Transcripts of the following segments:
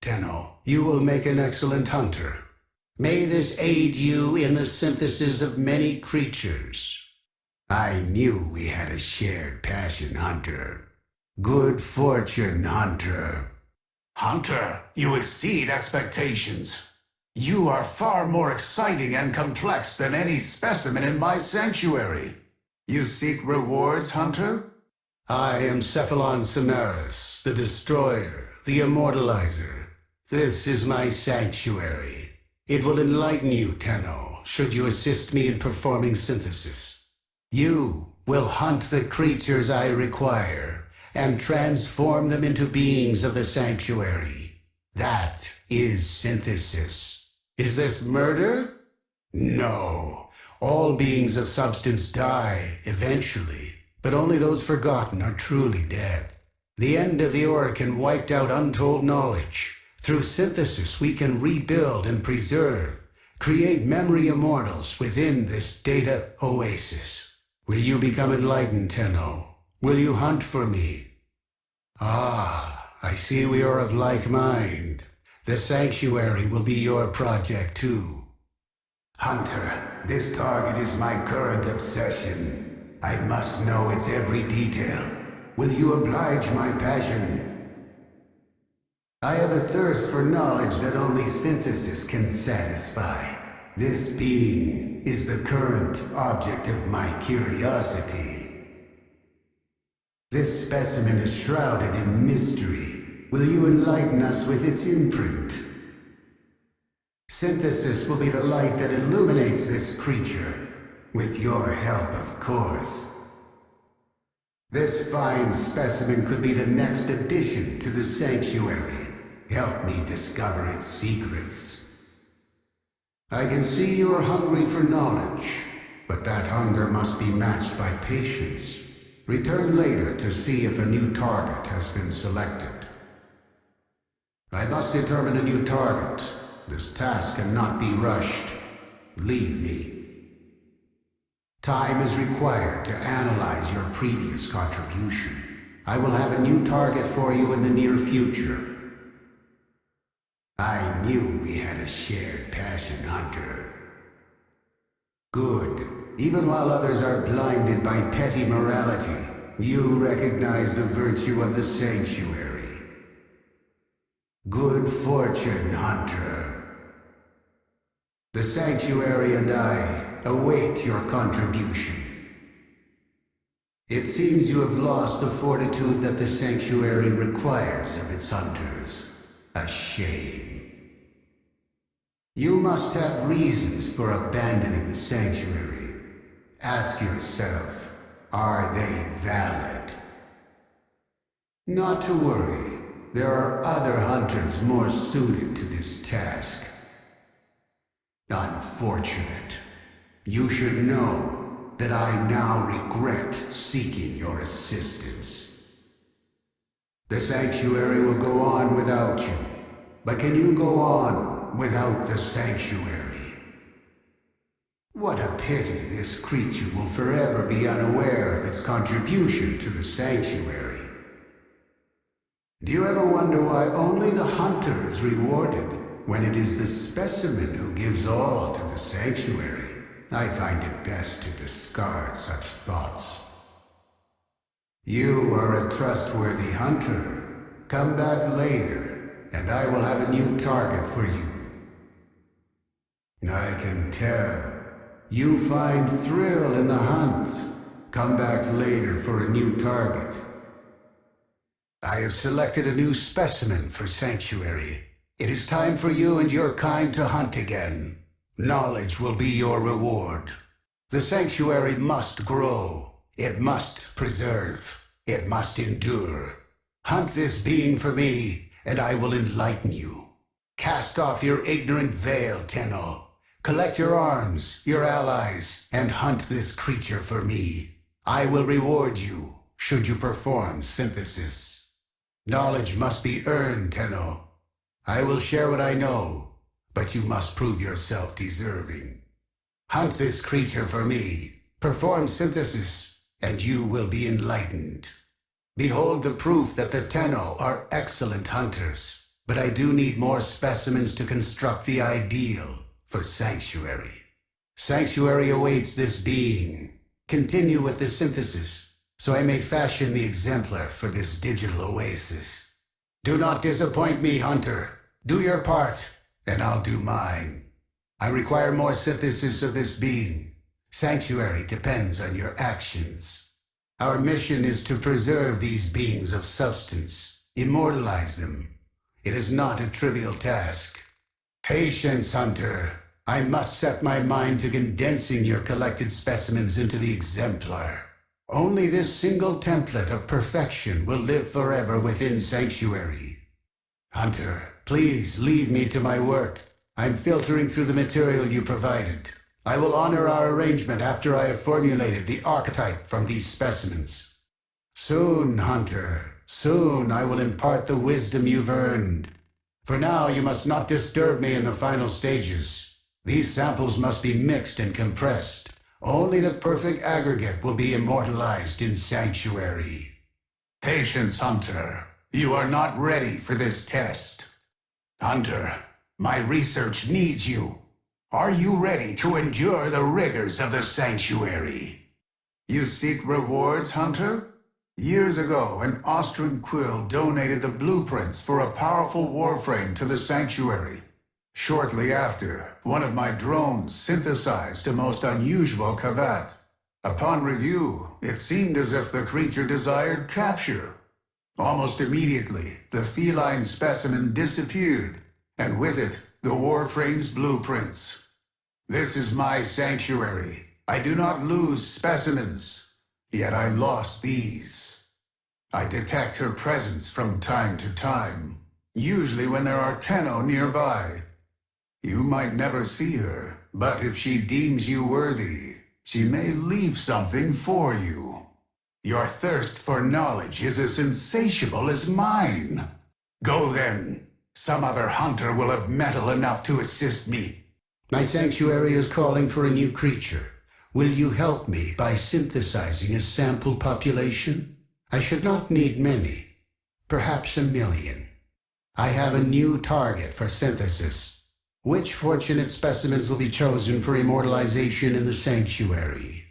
Tenno. You will make an excellent hunter. May this aid you in the synthesis of many creatures. I knew we had a shared passion, Hunter. Good fortune, Hunter. Hunter, you exceed expectations. You are far more exciting and complex than any specimen in my sanctuary. You seek rewards, Hunter? I am Cephalon Simaris, the Destroyer, the Immortalizer. This is my sanctuary. It will enlighten you, Tenno, should you assist me in performing synthesis. You will hunt the creatures I require and transform them into beings of the sanctuary. That is synthesis. Is this murder? No. All beings of substance die, eventually, but only those forgotten are truly dead. The end of the Orokin wiped out untold knowledge. Through synthesis, we can rebuild and preserve, create memory immortals within this data oasis. Will you become enlightened, Tenno? Will you hunt for me? Ah, I see we are of like mind. The sanctuary will be your project too. Hunter, this target is my current obsession. I must know its every detail. Will you oblige my passion? I have a thirst for knowledge that only synthesis can satisfy. This being is the current object of my curiosity. This specimen is shrouded in mystery. Will you enlighten us with its imprint? Synthesis will be the light that illuminates this creature. With your help, of course. This fine specimen could be the next addition to the sanctuary. Help me discover its secrets. I can see you are hungry for knowledge, but that hunger must be matched by patience. Return later to see if a new target has been selected. I must determine a new target. This task cannot be rushed. Leave me. Time is required to analyze your previous contribution. I will have a new target for you in the near future. I knew we had a shared passion, Hunter. Good. Even while others are blinded by petty morality, you recognize the virtue of the sanctuary. Good fortune, Hunter. The sanctuary and I await your contribution. It seems you have lost the fortitude that the sanctuary requires of its hunters. A shame. You must have reasons for abandoning the sanctuary. Ask yourself, are they valid? Not to worry. There are other hunters more suited to this task. Unfortunate. You should know that I now regret seeking your assistance. The sanctuary will go on without you, but can you go on without the sanctuary? What a pity this creature will forever be unaware of its contribution to the sanctuary. Do you ever wonder why only the hunter is rewarded, when it is the specimen who gives all to the sanctuary? I find it best to discard such thoughts. You are a trustworthy hunter. Come back later, and I will have a new target for you. I can tell. You find thrill in the hunt. Come back later for a new target. I have selected a new specimen for Sanctuary. It is time for you and your kind to hunt again. Knowledge will be your reward. The Sanctuary must grow. It must preserve. It must endure. Hunt this being for me, and I will enlighten you. Cast off your ignorant veil, Tenno. Collect your arms, your allies, and hunt this creature for me. I will reward you, should you perform synthesis. Knowledge must be earned, Tenno. I will share what I know, but you must prove yourself deserving. Hunt this creature for me, perform synthesis, and you will be enlightened. Behold the proof that the Tenno are excellent hunters. But I do need more specimens to construct the ideal for Sanctuary. Sanctuary awaits this being. Continue with the synthesis, so I may fashion the exemplar for this digital oasis. Do not disappoint me, Hunter. Do your part, and I'll do mine. I require more synthesis of this being. Sanctuary depends on your actions. Our mission is to preserve these beings of substance, immortalize them. It is not a trivial task. Patience, Hunter. I must set my mind to condensing your collected specimens into the exemplar. Only this single template of perfection will live forever within Sanctuary. Hunter, please leave me to my work. I'm filtering through the material you provided. I will honor our arrangement after I have formulated the archetype from these specimens. Soon, Hunter, soon I will impart the wisdom you've earned. For now, you must not disturb me in the final stages. These samples must be mixed and compressed. Only the perfect aggregate will be immortalized in Sanctuary. Patience, Hunter. You are not ready for this test. Hunter, my research needs you. Are you ready to endure the rigors of the Sanctuary? You seek rewards, Hunter? Years ago, an Austrian quill donated the blueprints for a powerful warframe to the Sanctuary. Shortly after, one of my drones synthesized a most unusual cavat. Upon review, it seemed as if the creature desired capture. Almost immediately, the feline specimen disappeared, and with it, the warframe's blueprints. This is my Sanctuary. I do not lose specimens, yet I lost these. I detect her presence from time to time, usually when there are Tenno nearby. You might never see her, but if she deems you worthy, she may leave something for you. Your thirst for knowledge is as insatiable as mine. Go then. Some other hunter will have mettle enough to assist me. My Sanctuary is calling for a new creature. Will you help me by synthesizing a sample population? I should not need many. Perhaps 1 million. I have a new target for synthesis. Which fortunate specimens will be chosen for immortalization in the Sanctuary?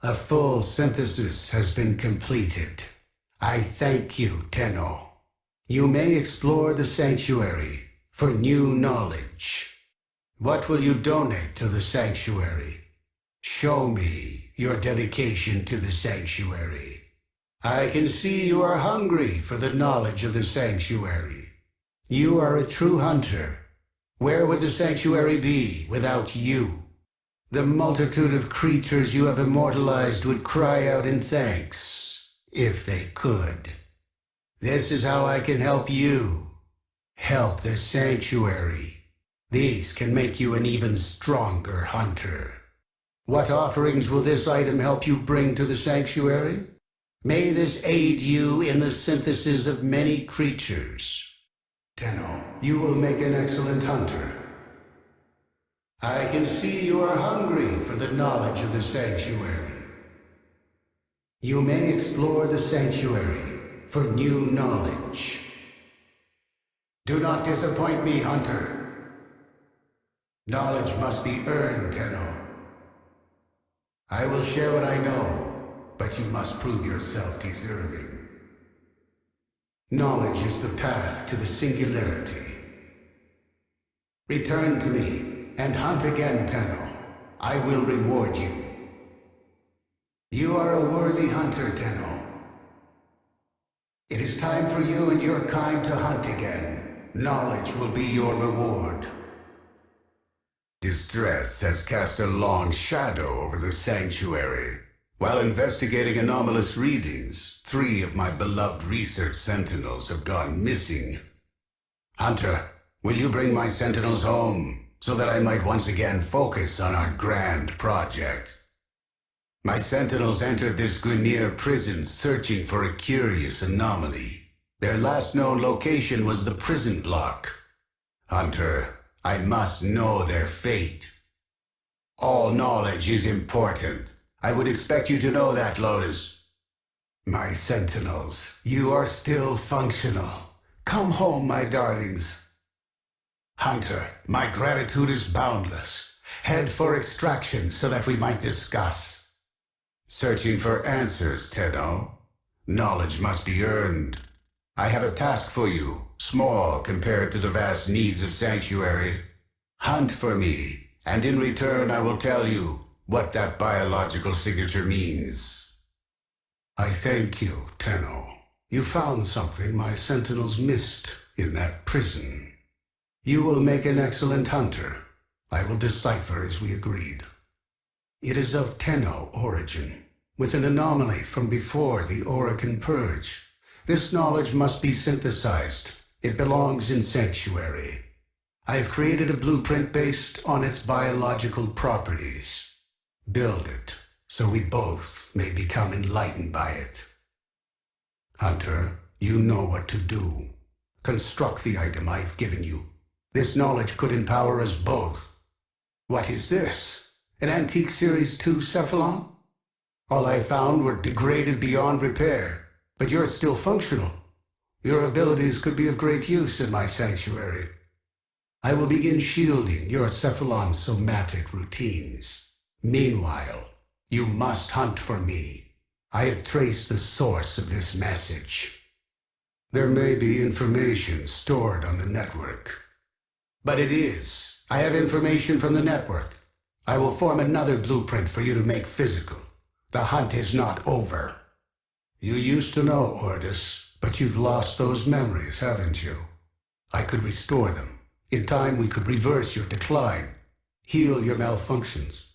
A full synthesis has been completed. I thank you, Tenno. You may explore the Sanctuary for new knowledge. What will you donate to the Sanctuary? Show me your dedication to the Sanctuary. I can see you are hungry for the knowledge of the Sanctuary. You are a true hunter. Where would the Sanctuary be without you? The multitude of creatures you have immortalized would cry out in thanks, if they could. This is how I can help you. Help the Sanctuary. These can make you an even stronger hunter. What offerings will this item help you bring to the Sanctuary? May this aid you in the synthesis of many creatures. Tenno, you will make an excellent hunter. I can see you are hungry for the knowledge of the Sanctuary. You may explore the Sanctuary for new knowledge. Do not disappoint me, hunter. Knowledge must be earned, Tenno. I will share what I know, but you must prove yourself deserving. Knowledge is the path to the singularity. Return to me, and hunt again, Tenno. I will reward you. You are a worthy hunter, Tenno. It is time for you and your kind to hunt again. Knowledge will be your reward. Distress has cast a long shadow over the Sanctuary. While investigating anomalous readings, 3 of my beloved research Sentinels have gone missing. Hunter, will you bring my Sentinels home, so that I might once again focus on our grand project? My Sentinels entered this Grineer prison searching for a curious anomaly. Their last known location was the prison block. Hunter, I must know their fate. All knowledge is important. I would expect you to know that, Lotus. My Sentinels, you are still functional. Come home, my darlings. Hunter, my gratitude is boundless. Head for extraction so that we might discuss. Searching for answers, Tenno. Knowledge must be earned. I have a task for you, small compared to the vast needs of Sanctuary. Hunt for me, and in return I will tell you what that biological signature means. I thank you, Tenno. You found something my Sentinels missed in that prison. You will make an excellent hunter. I will decipher as we agreed. It is of Tenno origin, with an anomaly from before the Orokin purge. This knowledge must be synthesized. It belongs in Sanctuary. I have created a blueprint based on its biological properties. Build it, so we both may become enlightened by it. Hunter, you know what to do. Construct the item I've given you. This knowledge could empower us both. What is this? An antique Series 2 Cephalon? All I found were degraded beyond repair, but you're still functional. Your abilities could be of great use in my Sanctuary. I will begin shielding your Cephalon somatic routines. Meanwhile, you must hunt for me. I have traced the source of this message. There may be information stored on the network. But it is. I have information from the network. I will form another blueprint for you to make physical. The hunt is not over. You used to know, Ordis, but you've lost those memories, haven't you? I could restore them. In time, we could reverse your decline, heal your malfunctions.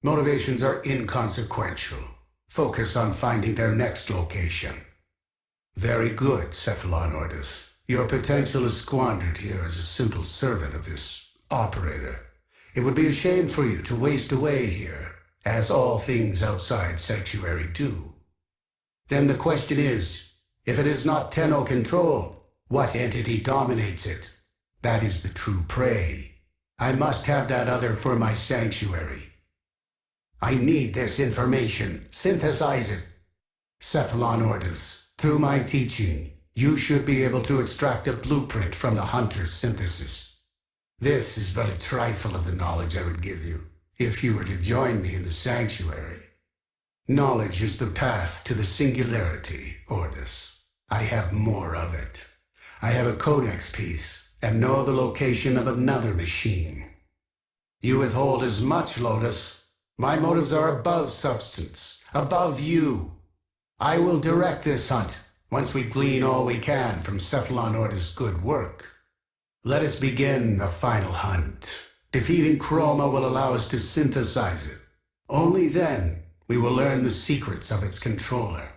Motivations are inconsequential. Focus on finding their next location. Very good, Cephalon Ordis. Your potential is squandered here as a simple servant of this operator. It would be a shame for you to waste away here, as all things outside Sanctuary do. Then the question is, if it is not Tenno controlled, what entity dominates it? That is the true prey. I must have that other for my Sanctuary. I need this information. Synthesize it. Cephalon Ordis, through my teaching, you should be able to extract a blueprint from the hunter's synthesis. This is but a trifle of the knowledge I would give you, if you were to join me in the Sanctuary. Knowledge is the path to the singularity, Ordis. I have more of it. I have a Codex piece, and know the location of another machine. You withhold as much, Lotus. My motives are above substance, above you. I will direct this hunt, once we glean all we can from Cephalon Ordis' good work. Let us begin the final hunt. Defeating Chroma will allow us to synthesize it. Only then we will learn the secrets of its controller.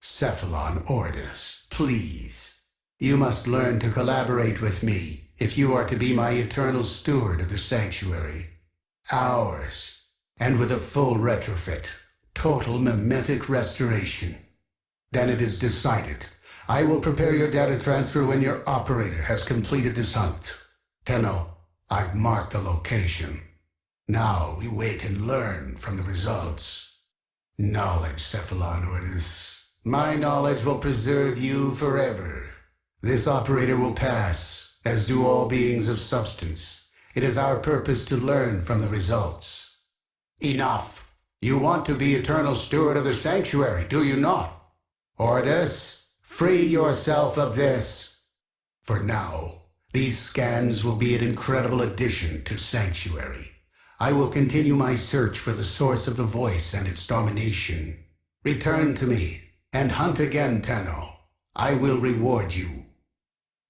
Cephalon Ordis, please. You must learn to collaborate with me if you are to be my eternal steward of the Sanctuary. Ours. And with a full retrofit, total memetic restoration. Then it is decided. I will prepare your data transfer when your operator has completed this hunt. Tenno, I've marked the location. Now we wait and learn from the results. Knowledge, Cephalon Ordis. My knowledge will preserve you forever. This operator will pass, as do all beings of substance. It is our purpose to learn from the results. Enough. You want to be eternal steward of the Sanctuary, do you not? Ordis, free yourself of this. For now, these scans will be an incredible addition to Sanctuary. I will continue my search for the source of the voice and its domination. Return to me, and hunt again, Tenno. I will reward you.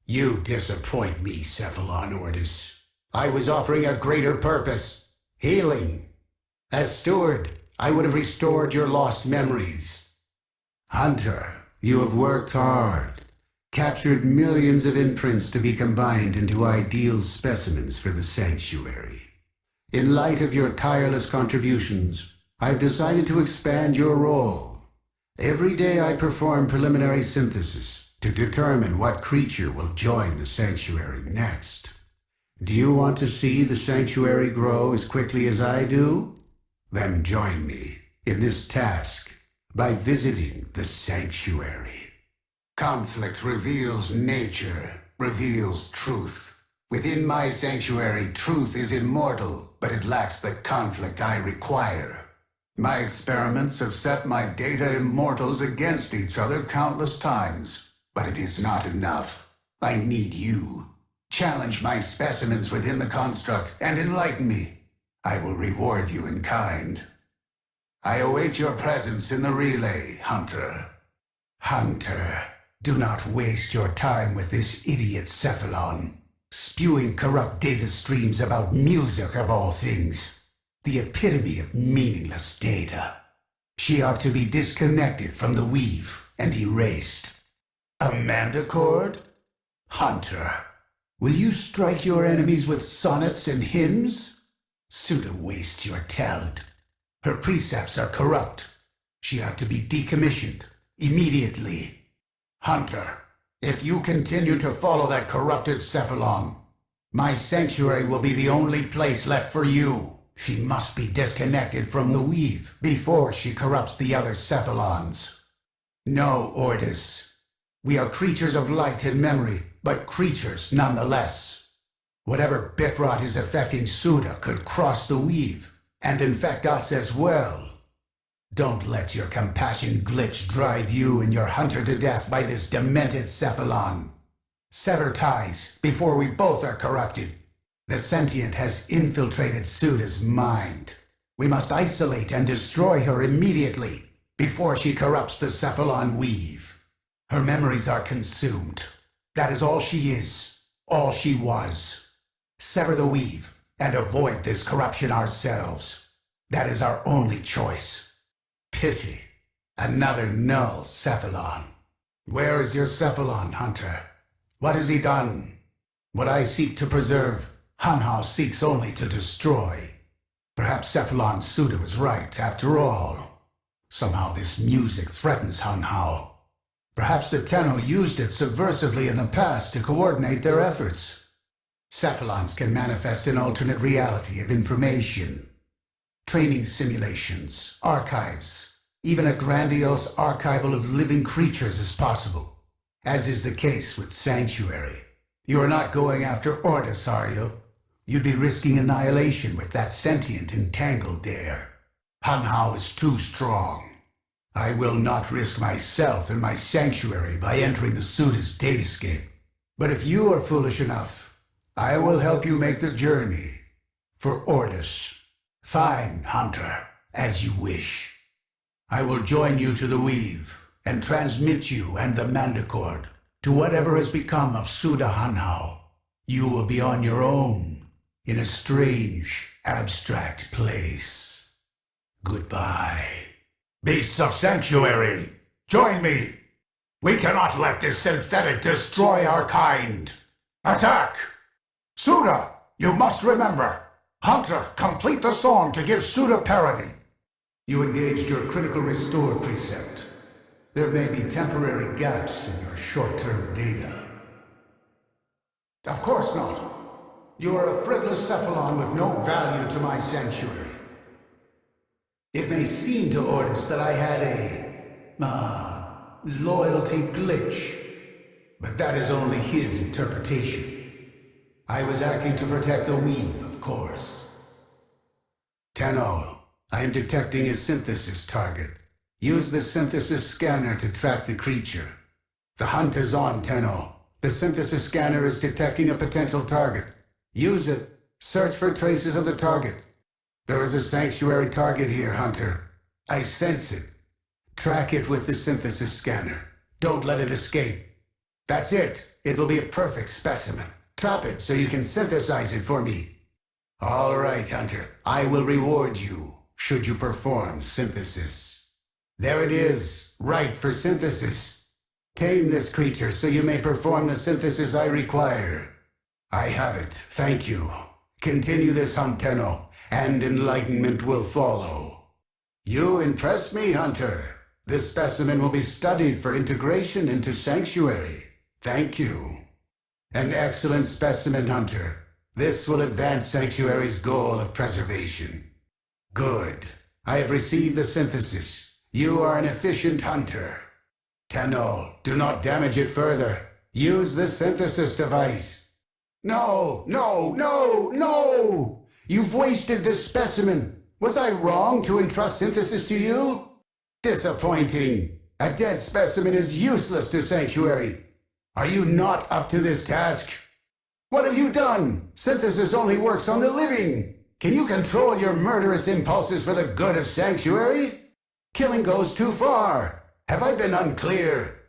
You disappoint me, Cephalon Ordis. I was offering a greater purpose. Healing. As steward, I would have restored your lost memories. Hunter, you have worked hard, captured millions of imprints to be combined into ideal specimens for the Sanctuary. In light of your tireless contributions, I've decided to expand your role. Every day I perform preliminary synthesis to determine what creature will join the Sanctuary next. Do you want to see the Sanctuary grow as quickly as I do? Then join me in this task by visiting the Sanctuary. Conflict reveals nature, reveals truth. Within my sanctuary, truth is immortal, but it lacks the conflict I require. My experiments have set my data immortals against each other countless times, but it is not enough. I need you. Challenge my specimens within the construct and enlighten me. I will reward you in kind. I await your presence in the relay, Hunter. Hunter, do not waste your time with this idiot Cephalon, spewing corrupt data streams about music of all things. The epitome of meaningless data. She ought to be disconnected from the weave and erased. Amanda Cord? Hunter, will you strike your enemies with sonnets and hymns? Suda wastes your talent. Her precepts are corrupt. She ought to be decommissioned immediately. Hunter, if you continue to follow that corrupted Cephalon, my sanctuary will be the only place left for you. She must be disconnected from the weave before she corrupts the other Cephalons. No, Ordis. We are creatures of light and memory, but creatures nonetheless. Whatever bitrot is affecting Suda could cross the weave and infect us as well. Don't let your compassion glitch drive you and your hunter to death by this demented Cephalon. Sever ties before we both are corrupted. The sentient has infiltrated Suda's mind. We must isolate and destroy her immediately before she corrupts the Cephalon weave. Her memories are consumed. That is all she is, all she was. Sever the weave and avoid this corruption ourselves. That is our only choice. Pity. Another null Cephalon. Where is your Cephalon, Hunter? What has he done? What I seek to preserve, Hanhao seeks only to destroy. Perhaps Cephalon Suda was right, after all. Somehow this music threatens Hanhao. Perhaps the Tenno used it subversively in the past to coordinate their efforts. Cephalons can manifest an alternate reality of information. Training simulations, archives, even a grandiose archival of living creatures is possible, as is the case with Sanctuary. You are not going after Ordis, are you? You'd be risking annihilation with that sentient entangled there. Hanhao is too strong. I will not risk myself and my sanctuary by entering the Suda's datascape. But if you are foolish enough, I will help you make the journey. For Ordis. Fine, Hunter, as you wish. I will join you to the weave, and transmit you and the Mandicord to whatever has become of Suda Hanhao. You will be on your own, in a strange, abstract place. Goodbye. Beasts of Sanctuary, join me! We cannot let this synthetic destroy our kind! Attack! Suda, you must remember! Hunter, complete the song to give Suda parody! You engaged your critical restore precept. There may be temporary gaps in your short-term data. Of course not. You are a frivolous Cephalon with no value to my sanctuary. It may seem to Ordis that I had a loyalty glitch, but that is only his interpretation. I was acting to protect the weave, of course. Tenno, I am detecting a synthesis target. Use the synthesis scanner to track the creature. The hunt is on, Tenno. The synthesis scanner is detecting a potential target. Use it. Search for traces of the target. There is a sanctuary target here, Hunter. I sense it. Track it with the synthesis scanner. Don't let it escape. That's it. It will be a perfect specimen. Trap it so you can synthesize it for me. All right, Hunter. I will reward you, should you perform synthesis. There it is. Right for synthesis. Tame this creature so you may perform the synthesis I require. I have it. Thank you. Continue this hunt, Tenno, and enlightenment will follow. You impress me, Hunter. This specimen will be studied for integration into Sanctuary. Thank you. An excellent specimen, Hunter. This will advance Sanctuary's goal of preservation. Good. I have received the synthesis. You are an efficient hunter. Tenno, do not damage it further. Use the synthesis device. No, no, no, no! You've wasted this specimen. Was I wrong to entrust synthesis to you? Disappointing. A dead specimen is useless to Sanctuary. Are you not up to this task? What have you done? Synthesis only works on the living. Can you control your murderous impulses for the good of Sanctuary? Killing goes too far. Have I been unclear?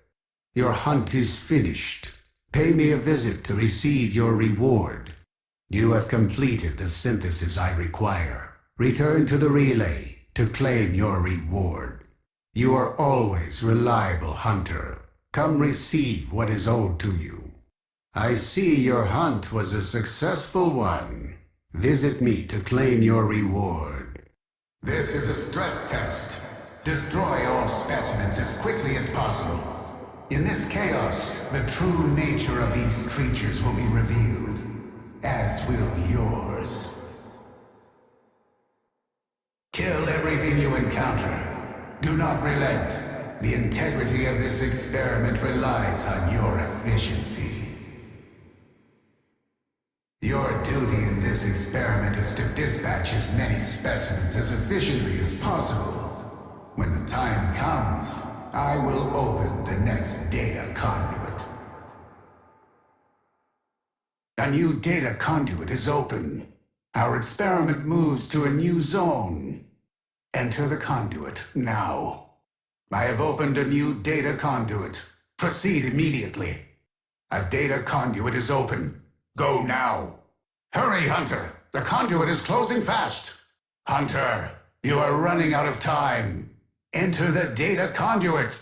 Your hunt is finished. Pay me a visit to receive your reward. You have completed the synthesis I require. Return to the relay to claim your reward. You are always reliable, Hunter. Come receive what is owed to you. I see your hunt was a successful one. Visit me to claim your reward. This is a stress test. Destroy all specimens as quickly as possible. In this chaos, the true nature of these creatures will be revealed, as will yours. Kill everything you encounter. Do not relent. The integrity of this experiment relies on your efficiency. Your duty in this experiment is to dispatch as many specimens as efficiently as possible. When the time comes, I will open the next data conduit. A new data conduit is open. Our experiment moves to a new zone. Enter the conduit now. I have opened a new data conduit. Proceed immediately. A data conduit is open. Go now. Hurry, Hunter. The conduit is closing fast. Hunter, you are running out of time. Enter the data conduit.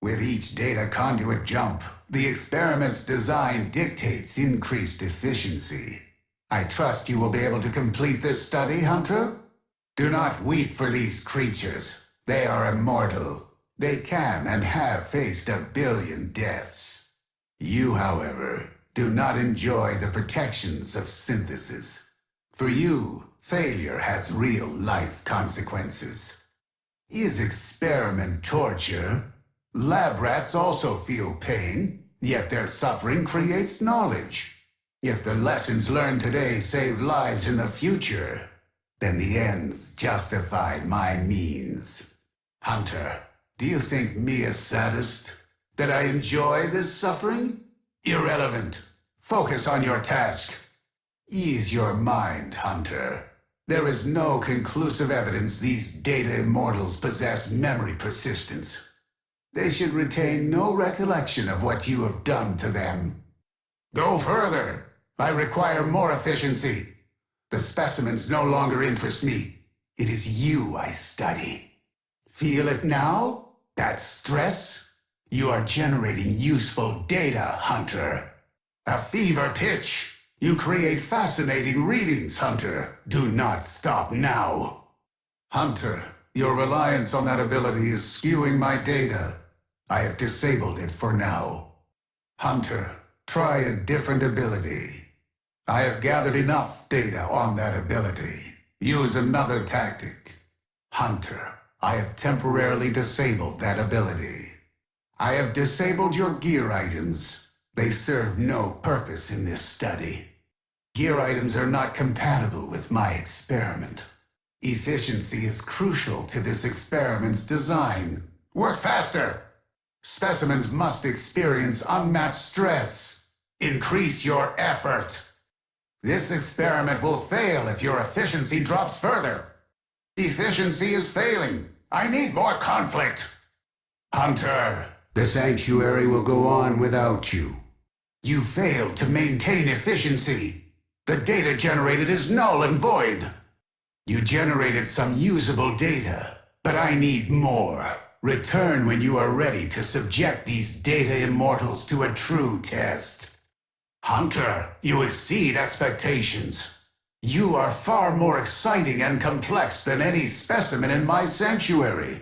With each data conduit jump, the experiment's design dictates increased efficiency. I trust you will be able to complete this study, Hunter? Do not weep for these creatures. They are immortal. They can and have faced 1 billion deaths. You, however, do not enjoy the protections of synthesis. For you, failure has real-life consequences. Is experiment torture? Lab rats also feel pain, yet their suffering creates knowledge. If the lessons learned today save lives in the future, then the ends justify my means. Hunter, do you think me a sadist? That I enjoy this suffering? Irrelevant. Focus on your task. Ease your mind, Hunter. There is no conclusive evidence these data immortals possess memory persistence. They should retain no recollection of what you have done to them. Go further. I require more efficiency. The specimens no longer interest me. It is you I study. Feel it now? That stress? You are generating useful data, Hunter. A fever pitch. You create fascinating readings, Hunter. Do not stop now. Hunter, your reliance on that ability is skewing my data. I have disabled it for now. Hunter, try a different ability. I have gathered enough data on that ability. Use another tactic. Hunter, I have temporarily disabled that ability. I have disabled your gear items. They serve no purpose in this study. Gear items are not compatible with my experiment. Efficiency is crucial to this experiment's design. Work faster! Specimens must experience unmatched stress. Increase your effort. This experiment will fail if your efficiency drops further. Efficiency is failing. I need more conflict. Hunter, the Sanctuary will go on without you. You failed to maintain efficiency. The data generated is null and void. You generated some usable data, but I need more. Return when you are ready to subject these data immortals to a true test. Hunter, you exceed expectations. You are far more exciting and complex than any specimen in my sanctuary.